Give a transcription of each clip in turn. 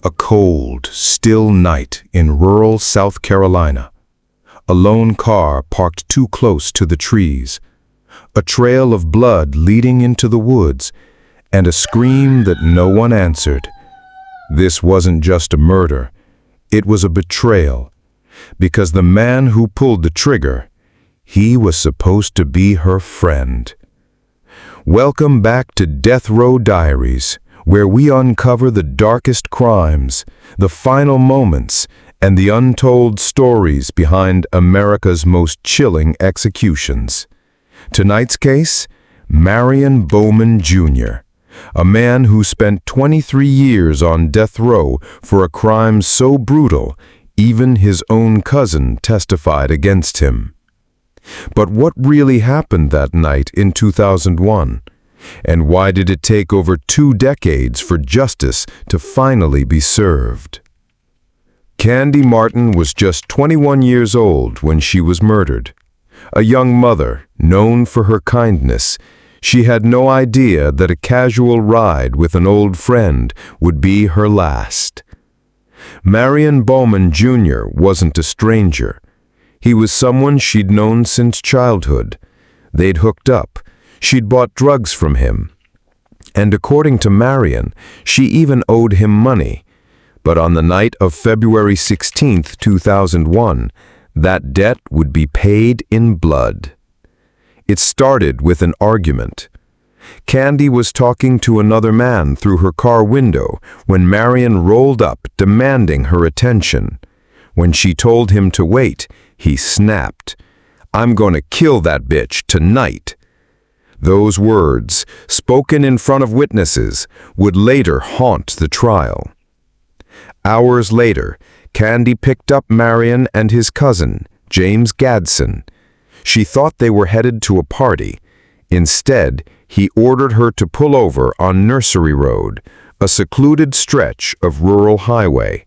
A cold, still night in rural South Carolina. A lone car parked too close to the trees. A trail of blood leading into the woods, and a scream that no one answered. This wasn't just a murder. It was a betrayal. Because the man who pulled the trigger, he was supposed to be her friend. Welcome back to Death Row Diaries, where we uncover the darkest crimes, the final moments, and the untold stories behind America's most chilling executions. Tonight's case, Marion Bowman Jr., a man who spent 23 years on death row for a crime so brutal, even his own cousin testified against him. But what really happened that night in 2001? And why did it take over 2 decades for justice to finally be served? Candy Martin was just 21 years old when she was murdered. A young mother, known for her kindness, she had no idea that a casual ride with an old friend would be her last. Marion Bowman Jr. wasn't a stranger. He was someone she'd known since childhood. They'd hooked up. She'd bought drugs from him. And according to Marion, she even owed him money. But on the night of February 16, 2001, that debt would be paid in blood. It started with an argument. Candy was talking to another man through her car window when Marion rolled up demanding her attention. When she told him to wait, he snapped, "I'm going to kill that bitch tonight." Those words, spoken in front of witnesses, would later haunt the trial. Hours later, Candy picked up Marion and his cousin, James Gadsden. She thought they were headed to a party. Instead, he ordered her to pull over on Nursery Road, a secluded stretch of rural highway.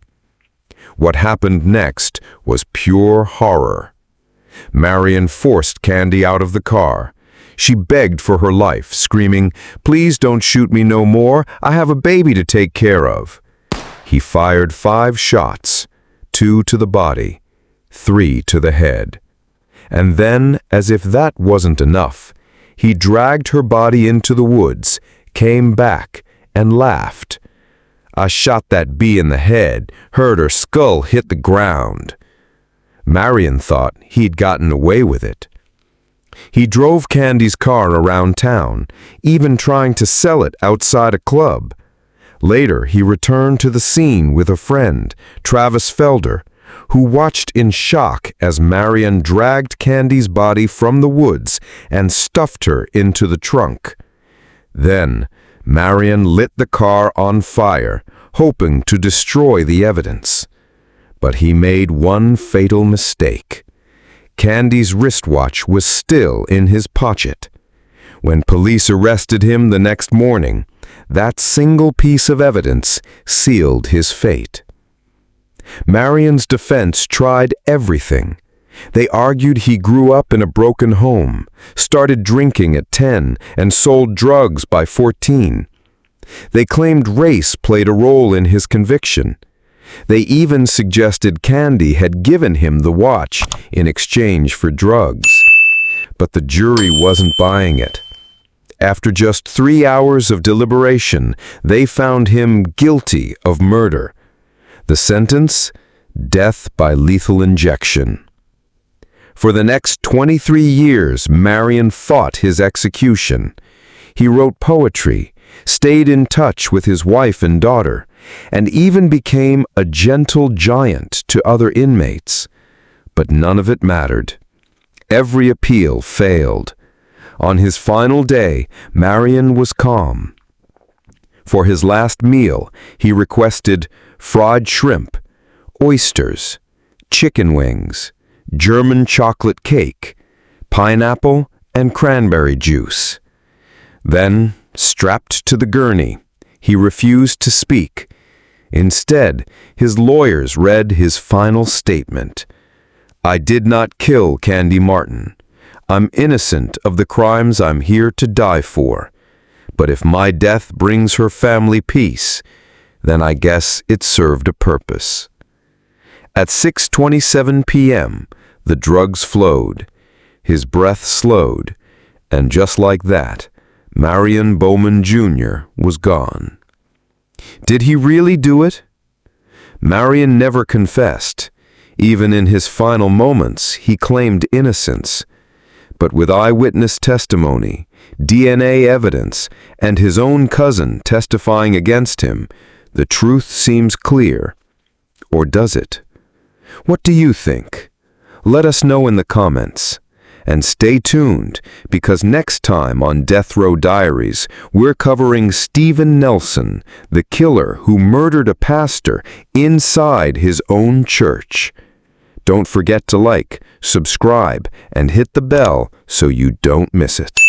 What happened next was pure horror. Marion forced Candy out of the car. She begged for her life, screaming, "Please don't shoot me no more. I have a baby to take care of." He fired 5 shots, 2 to the body, 3 to the head. And then, as if that wasn't enough, he dragged her body into the woods, came back, and laughed. "I shot that bee in the head, heard her skull hit the ground." Marion thought he'd gotten away with it. He drove Candy's car around town, even trying to sell it outside a club. Later, he returned to the scene with a friend, Travis Felder, who watched in shock as Marion dragged Candy's body from the woods and stuffed her into the trunk. Then, Marion lit the car on fire, hoping to destroy the evidence. But he made one fatal mistake. Candy's wristwatch was still in his pocket. When police arrested him the next morning, that single piece of evidence sealed his fate. Marion's defense tried everything. They argued he grew up in a broken home, started drinking at 10, and sold drugs by 14. They claimed race played a role in his conviction. They even suggested Candy had given him the watch in exchange for drugs. But the jury wasn't buying it. After just 3 hours of deliberation, they found him guilty of murder. The sentence? Death by lethal injection. For the next 23 years, Marion fought his execution. He wrote poetry, stayed in touch with his wife and daughter, and even became a gentle giant to other inmates. But none of it mattered. Every appeal failed. On his final day, Marion was calm. For his last meal, he requested fried shrimp, oysters, chicken wings, German chocolate cake, pineapple, and cranberry juice. Then, strapped to the gurney, he refused to speak. Instead, his lawyers read his final statement. "I did not kill Candy Martin. I'm innocent of the crimes I'm here to die for. But if my death brings her family peace, then I guess it served a purpose. At 6:27 p.m., the drugs flowed, his breath slowed, and just like that, Marion Bowman Jr. was gone. Did he really do it? Marian never confessed. Even in his final moments, he claimed innocence. But with eyewitness testimony, DNA evidence, and his own cousin testifying against him, the truth seems clear. Or does it? What do you think? Let us know in the comments. And stay tuned, because next time on Death Row Diaries, we're covering Steven Nelson, the killer who murdered a pastor inside his own church. Don't forget to like, subscribe, and hit the bell so you don't miss it.